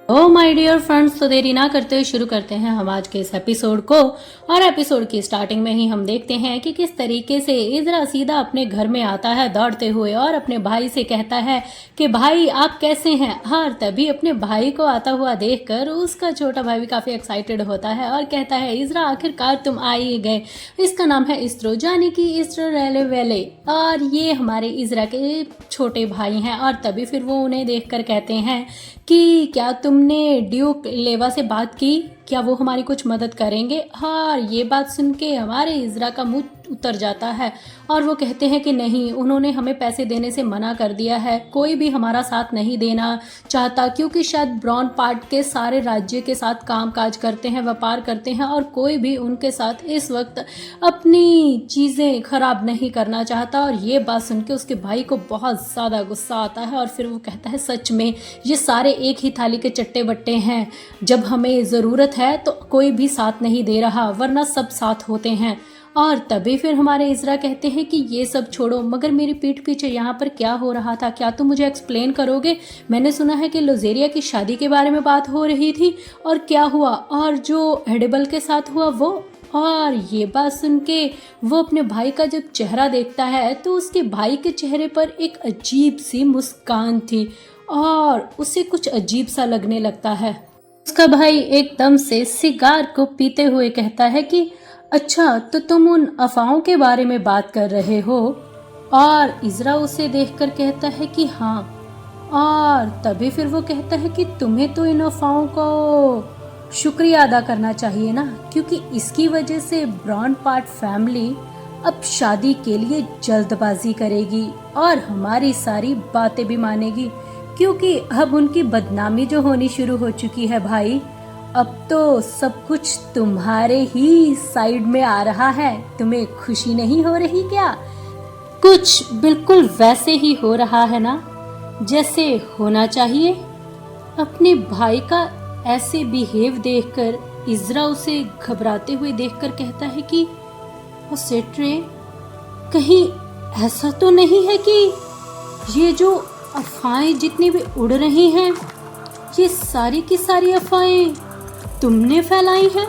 Oh my dear friends, तो देरी ना करते हुए शुरू करते हैं हम आज के इस एपिसोड को। और एपिसोड की स्टार्टिंग में ही हम देखते हैं कि किस तरीके से इज़रा सीधा अपने घर में आता है दौड़ते हुए और अपने भाई से कहता है कि भाई आप कैसे हैं। और तभी अपने भाई को आता हुआ देखकर उसका छोटा भाई भी काफ़ी एक्साइटेड होता है और कहता है इज़रा आखिरकार तुम आ ही गए। इसका नाम है इस्रो, यानी कि इस्राएल वेले, और ये हमारे इज़रा के छोटे भाई हैं। और तभी फिर वो उन्हें देखकर कहते हैं कि क्या तुमने ड्यूक लेवा से बात की, क्या वो हमारी कुछ मदद करेंगे। और ये बात सुन के हमारे इज़रा का मुंह उतर जाता है और वो कहते हैं कि नहीं, उन्होंने हमें पैसे देने से मना कर दिया है, कोई भी हमारा साथ नहीं देना चाहता, क्योंकि शायद ब्रॉन पार्ट के सारे राज्य के साथ काम काज करते हैं, व्यापार करते हैं, और कोई भी उनके साथ इस वक्त अपनी चीज़ें खराब नहीं करना चाहता। और ये बात सुन के उसके भाई को बहुत ज़्यादा गुस्सा आता है और फिर वो कहता है सच में ये सारे एक ही थाली के चट्टे बट्टे हैं, जब हमें ज़रूरत है तो कोई भी साथ नहीं दे रहा, वरना सब साथ होते हैं। और तभी फिर हमारे इज़रा कहते हैं कि ये सब छोड़ो, मगर मेरी पीठ पीछे यहाँ पर क्या हो रहा था, क्या तुम मुझे एक्सप्लेन करोगे। मैंने सुना है कि लोजेरिया की शादी के बारे में बात हो रही थी, और क्या हुआ, और जो हेडेबल के साथ हुआ वो। और ये बात सुन के वो अपने भाई का जब चेहरा देखता है तो उसके भाई के चेहरे पर एक अजीब सी मुस्कान थी और उसे कुछ अजीब सा लगने लगता है। उसका भाई एकदम से सिगार को पीते हुए कहता है कि अच्छा, तो तुम उन अफवाहों के बारे में बात कर रहे हो। और इज़रा उसे देखकर कहता है कि हाँ। और तभी फिर वो कहता है कि तुम्हें तो इन अफवाहों को शुक्रिया अदा करना चाहिए ना, क्योंकि इसकी वजह से ब्रॉन पार्ट फैमिली अब शादी के लिए जल्दबाजी करेगी और हमारी सारी बातें भी मानेगी, क्योंकि अब उनकी बदनामी जो होनी शुरू हो चुकी है भाई। अब तो सब कुछ तुम्हारे ही साइड में आ रहा है, तुम्हें खुशी नहीं हो रही क्या। कुछ बिल्कुल वैसे ही हो रहा है ना जैसे होना चाहिए। अपने भाई का ऐसे बिहेव देखकर इज़रा उसे घबराते हुए देखकर कहता है कि ओ सेट्रे, कहीं ऐसा तो नहीं है कि ये जो अफवाहें जितनी भी उड़ रही हैं, ये सारी की सारी अफवाहें तुमने फैलाई हैं।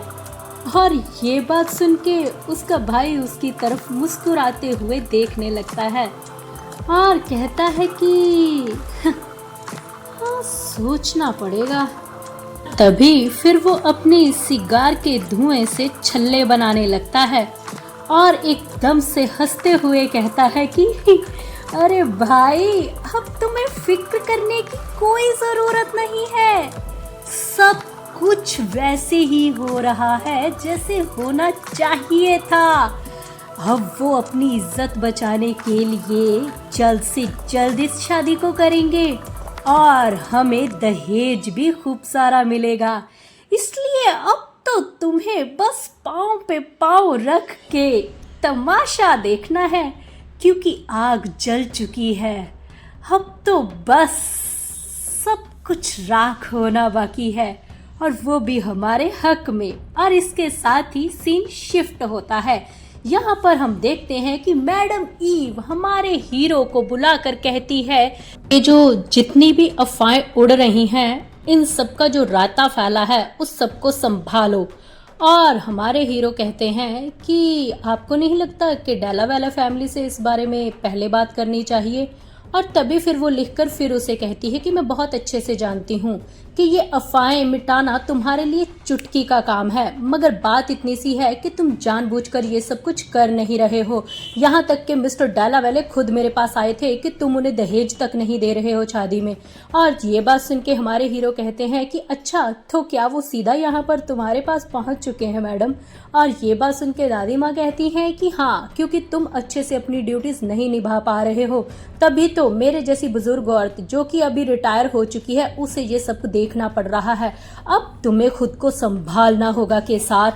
और ये बात सुन के उसका भाई उसकी तरफ मुस्कुराते हुए देखने लगता है और कहता है कि हाँ, सोचना पड़ेगा। तभी फिर वो अपनी सिगार के धुएं से छल्ले बनाने लगता है और एकदम से हंसते हुए कहता है कि अरे भाई, अब तुम्हें फिक्र करने की कोई ज़रूरत नहीं है, सब कुछ वैसे ही हो रहा है जैसे होना चाहिए था। अब वो अपनी इज्जत बचाने के लिए जल्द से जल्द इस शादी को करेंगे और हमें दहेज भी खूब सारा मिलेगा। इसलिए अब तो तुम्हें बस पाँव पे पाँव रख के तमाशा देखना है, क्योंकि आग जल चुकी है। अब तो बस सब कुछ राख होना बाकी है, और वो भी हमारे हक में। और इसके साथ ही सीन शिफ्ट होता है। यहाँ पर हम देखते हैं कि मैडम ईव हमारे हीरो को बुलाकर कहती है कि जो जितनी भी अफवाहें उड़ रही हैं, इन सब का जो राता फैला है उस सबको संभालो। और हमारे हीरो कहते हैं कि आपको नहीं लगता कि डेला वेला फैमिली से इस बारे में पहले बात करनी चाहिए। और तभी फिर वो लिखकर फिर उसे कहती है कि मैं बहुत अच्छे से जानती हूँ कि ये अफवाहें मिटाना तुम्हारे लिए चुटकी का काम है, मगर बात इतनी सी है कि तुम जानबूझकर ये सब कुछ कर नहीं रहे हो। यहाँ तक कि मिस्टर डाला वाले खुद मेरे पास आए थे कि तुम उन्हें दहेज तक नहीं दे रहे हो शादी में। और ये बात सुन के हमारे हीरो कहते हैं कि अच्छा, तो क्या वो सीधा यहाँ पर तुम्हारे पास पहुँच चुके हैं मैडम। और ये बात सुन के दादी माँ कहती हैं कि हाँ, क्योंकि तुम अच्छे से अपनी ड्यूटीज़ नहीं निभा पा रहे हो, तभी तो मेरे जैसी बुजुर्ग औरत जो कि अभी रिटायर हो चुकी है उसे ये सब देखना पड़ रहा है। अब तुम्हें खुद को संभालना होगा के साथ।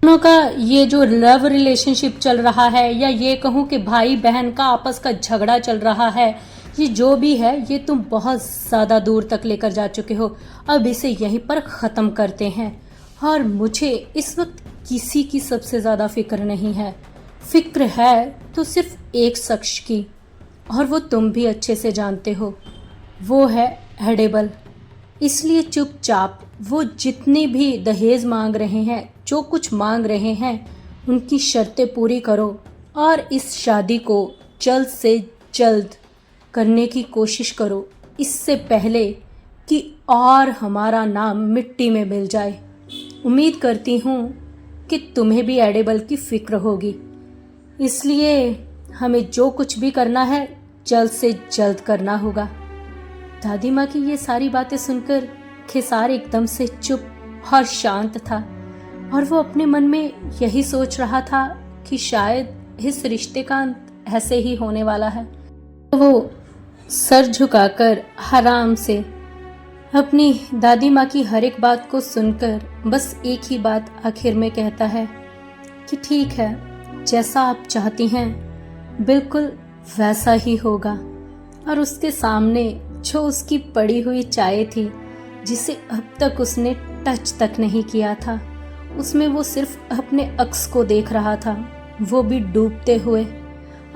दोनों का ये जो लव रिलेशनशिप चल रहा है, या ये कहूँ कि भाई बहन का आपस का झगड़ा चल रहा है, ये जो भी है ये तुम बहुत ज़्यादा दूर तक लेकर जा चुके हो। अब इसे यहीं पर ख़त्म करते हैं। और मुझे इस वक्त किसी की सबसे ज़्यादा फिक्र नहीं है। फिक्र है तो सिर्फ एक शख्स की, और वो तुम भी अच्छे से जानते हो, वो है हेडेबल। इसलिए चुपचाप वो जितने भी दहेज मांग रहे हैं, जो कुछ मांग रहे हैं, उनकी शर्तें पूरी करो और इस शादी को जल्द से जल्द करने की कोशिश करो, इससे पहले कि और हमारा नाम मिट्टी में मिल जाए। उम्मीद करती हूँ कि तुम्हें भी एडेबल की फिक्र होगी, इसलिए हमें जो कुछ भी करना है जल्द से जल्द करना होगा। दादी माँ की ये सारी बातें सुनकर खेसार एकदम से चुप और शांत था और वो अपने मन में यही सोच रहा था कि शायद इस रिश्ते का अंत ऐसे ही होने वाला है। तो वो सर झुकाकर आराम से अपनी दादी माँ की हर एक बात को सुनकर बस एक ही बात आखिर में कहता है कि ठीक है, जैसा आप चाहती हैं बिल्कुल वैसा ही होगा। और उसके सामने जो उसकी पड़ी हुई चाय थी, जिसे अब तक उसने टच तक नहीं किया था, उसमें वो सिर्फ अपने अक्स को देख रहा था, वो भी डूबते हुए।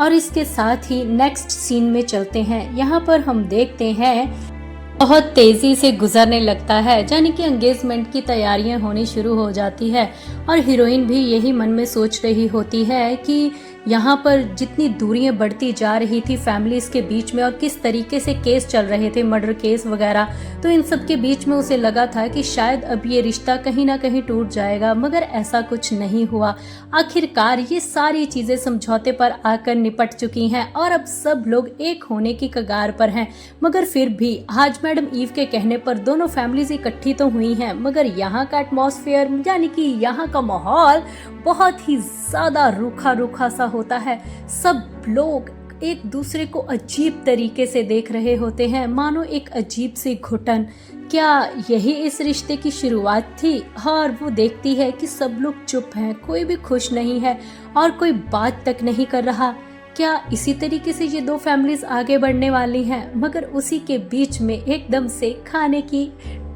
और इसके साथ ही नेक्स्ट सीन में चलते हैं। यहाँ पर हम देखते हैं बहुत तेजी से गुजरने लगता है, यानी कि एंगेजमेंट की तैयारियां होनी शुरू हो जाती है और हीरोइन भी यही मन में सोच रही होती है कि यहाँ पर जितनी दूरियां बढ़ती जा रही थी फैमिलीज के बीच में और किस तरीके से केस चल रहे थे, मर्डर केस वगैरह, तो इन सब के बीच में उसे लगा था कि शायद अब ये रिश्ता कहीं ना कहीं टूट जाएगा, मगर ऐसा कुछ नहीं हुआ। आखिरकार ये सारी चीजें समझौते पर आकर निपट चुकी हैं और अब सब लोग एक होने की कगार पर हैं। मगर फिर भी आज मैडम ईव के कहने पर दोनों फैमिलीज इकट्ठी तो हुई हैं, मगर यहाँ का एटमॉस्फेयर यानी कि यहाँ का माहौल बहुत ही ज्यादा रूखा रूखा सा होता है। सब लोग एक दूसरे को अजीब तरीके से देख रहे होते हैं, मानो एक अजीब सी घुटन। क्या यही इस रिश्ते की शुरुआत थी? और वो देखती है कि सब लोग चुप हैं, कोई भी खुश नहीं है और कोई बात तक नहीं कर रहा। क्या इसी तरीके से ये दो फैमिलीज आगे बढ़ने वाली हैं? मगर उसी के बीच में एकदम से खाने की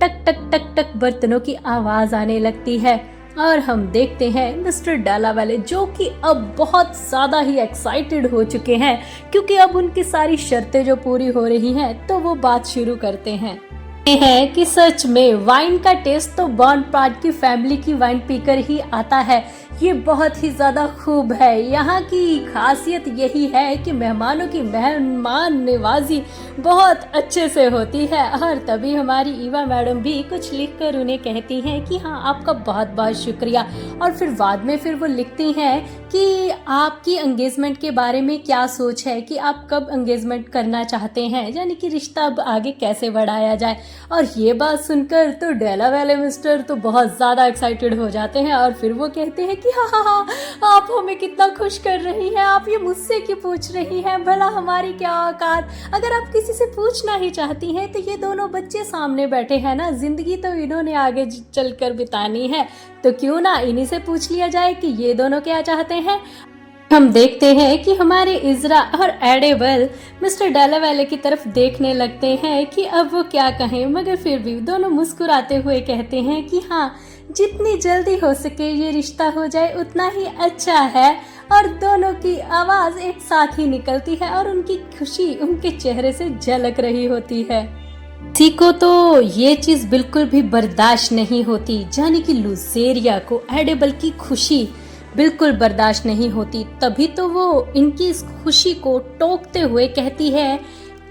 टक टक टक टक बर्तनों की आवाज आने लगती है और हम देखते हैं मिस्टर डाला वाले, जो कि अब बहुत ज़्यादा ही एक्साइटेड हो चुके हैं क्योंकि अब उनकी सारी शर्तें जो पूरी हो रही हैं, तो वो बात शुरू करते हैं कि सच में वाइन का टेस्ट तो बॉनपार्ट की फैमिली की वाइन पीकर ही आता है। ये बहुत ही ज़्यादा खूब है। यहाँ की खासियत यही है कि मेहमानों की मेहमान नवाजी बहुत अच्छे से होती है। और तभी हमारी ईवा मैडम भी कुछ लिखकर उन्हें कहती हैं कि हाँ, आपका बहुत बहुत शुक्रिया। और फिर बाद में फिर वो लिखती हैं कि आपकी एंगेजमेंट के बारे में क्या सोच है, कि आप कब एंगेजमेंट करना चाहते हैं, यानी कि रिश्ता अब आगे कैसे बढ़ाया जाए। और ये बात सुनकर तो डेला वाले मिस्टर तो बहुत ज़्यादा एक्साइटेड हो जाते हैं और फिर वो कहते हैं कि हाँ हाँ हाँ, आप हमें कितना खुश कर रही हैं, आप ये मुझसे क्यों पूछ रही हैं, भला हमारी क्या औकात। अगर आप किसी से पूछना ही चाहती हैं तो ये दोनों बच्चे सामने बैठे हैं ना, जिंदगी तो इन्होंने आगे चलकर बितानी है, तो क्यों ना इन्हीं से पूछ लिया जाए कि ये दोनों क्या चाहते हैं। हम देखते हैं कि हमारे इजरा और एडेबल मिस्टर डालावाले की तरफ देखने लगते हैं कि अब वो क्या कहें, मगर फिर भी दोनों मुस्कुराते हुए कहते हैं कि हाँ, जितनी जल्दी हो सके ये रिश्ता हो जाए उतना ही अच्छा है। और दोनों की आवाज एक साथ ही निकलती है और उनकी खुशी उनके चेहरे से झलक रही होती है। किसी को तो ये चीज बिल्कुल भी बर्दाश्त नहीं होती, यानी कि लुसेरिया को एडेबल की खुशी बिल्कुल बर्दाश्त नहीं होती। तभी तो वो इनकी इस खुशी को टोकते हुए कहती है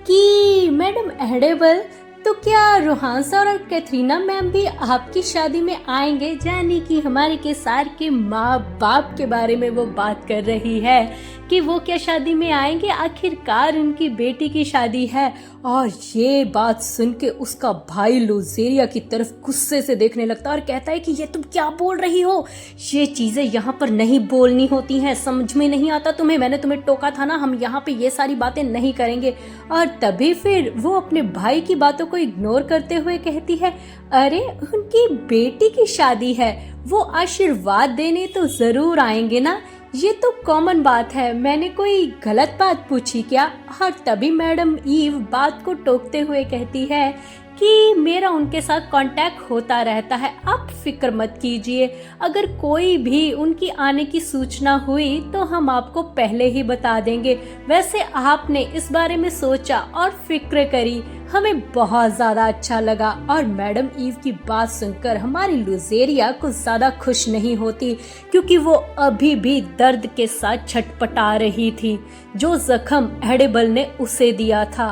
कि मैडम एडेबल, तो क्या रोहानसा और कैथरीना मैम भी आपकी शादी में आएंगे, यानी कि हमारे केसार के माँ बाप के बारे में वो बात कर रही है कि वो क्या शादी में आएंगे, आखिरकार उनकी बेटी की शादी है। और ये बात सुन के उसका भाई लुसेरिया की तरफ गुस्से से देखने लगता है और कहता है कि ये तुम क्या बोल रही हो, ये चीज़ें यहाँ पर नहीं बोलनी होती हैं, समझ में नहीं आता तुम्हें, मैंने तुम्हें टोका था ना, हम यहाँ पे ये सारी बातें नहीं करेंगे। और तभी फिर वो अपने भाई की बातों को इग्नोर करते हुए कहती है, अरे उनकी बेटी की शादी है, वो आशीर्वाद देने तो ज़रूर आएंगे ना, ये तो कॉमन बात है, मैंने कोई गलत बात पूछी क्या। और तभी मैडम ईव बात को टोकते हुए कहती है कि मेरा उनके साथ कांटेक्ट होता रहता है, आप फिक्र मत कीजिए। अगर कोई भी उनकी आने की सूचना हुई तो हम आपको पहले ही बता देंगे। वैसे आपने इस बारे में सोचा और फिक्र करी, हमें बहुत ज़्यादा अच्छा लगा। और मैडम ईव की बात सुनकर हमारी लुजेरिया कुछ ज़्यादा खुश नहीं होती, क्योंकि वो अभी भी दर्द के साथ छटपटा रही थी। जो जख्म एडिबल ने उसे दिया था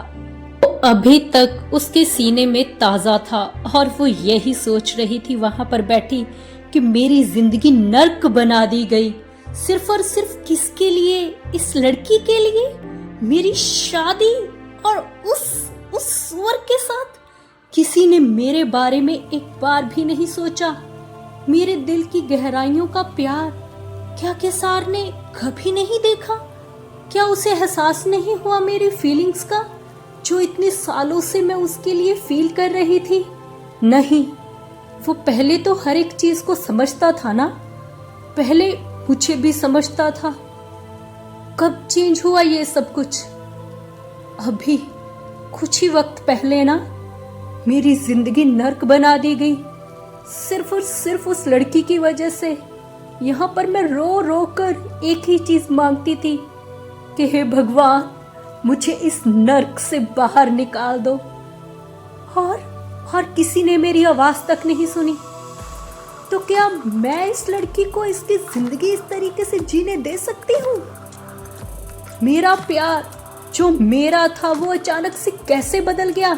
अभी तक उसके सीने में ताज़ा था, और वो यही सोच रही थी वहां पर बैठी कि मेरी जिंदगी नर्क बना दी गई, सिर्फ और सिर्फ किसके लिए? इस लड़की के लिए, मेरी शादी और उस सुअर के साथ। किसी ने मेरे बारे में एक बार भी नहीं सोचा। मेरे दिल की गहराइयों का प्यार क्या केसार ने कभी नहीं देखा? क्या उसे एहसास नहीं हुआ मेरी फीलिंग्स का, जो इतने सालों से मैं उसके लिए फील कर रही थी? नहीं, वो पहले तो हर एक चीज को समझता था ना, पहले मुझे भी समझता था। कब चेंज हुआ ये सब कुछ? अभी कुछ ही वक्त पहले ना मेरी जिंदगी नर्क बना दी गई, सिर्फ और सिर्फ उस लड़की की वजह से। यहाँ पर मैं रो रो कर एक ही चीज मांगती थी कि हे भगवान, मुझे इस नर्क से बाहर निकाल दो। और किसी ने मेरी आवाज तक नहीं सुनी। तो क्या मैं इस लड़की को इसकी जिंदगी इस तरीके से जीने दे सकती हूँ? मेरा प्यार जो मेरा था वो अचानक से कैसे बदल गया?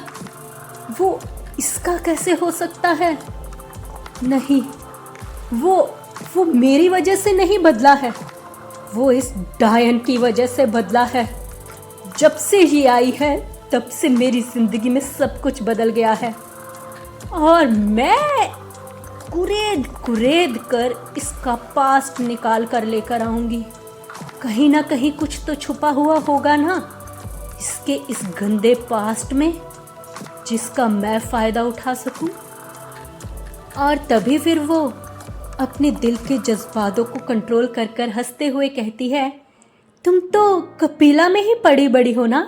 वो इसका कैसे हो सकता है? नहीं, वो मेरी वजह से नहीं बदला है, वो इस डायन की वजह से बदला है। जब से ये आई है तब से मेरी जिंदगी में सब कुछ बदल गया है, और मैं कुरेद कुरेद कर इसका पास्ट निकाल कर लेकर आऊंगी। कहीं ना कहीं कुछ तो छुपा हुआ होगा ना इसके इस गंदे पास्ट में, जिसका मैं फायदा उठा सकूं। और तभी फिर वो अपने दिल के जज्बातों को कंट्रोल कर कर हंसते हुए कहती है, तुम तो कपिला में ही पड़ी बड़ी हो ना,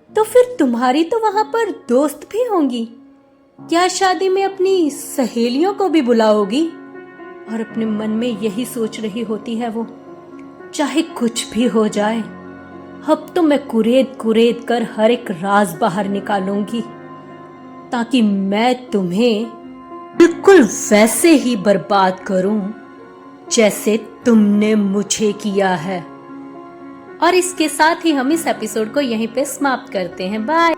तो फिर तुम्हारी तो वहां पर दोस्त भी होंगी। क्या शादी में अपनी सहेलियों को भी बुलाओगी? और अपने मन में यही सोच रही होती है वो, चाहे कुछ भी हो जाए, अब तो मैं कुरेद कुरेद कर हर एक राज बाहर निकालूंगी, ताकि मैं तुम्हें बिल्कुल वैसे ही बर्बाद करूं जैसे तुमने मुझे किया है। और इसके साथ ही हम इस एपिसोड को यहीं पे समाप्त करते हैं। बाय।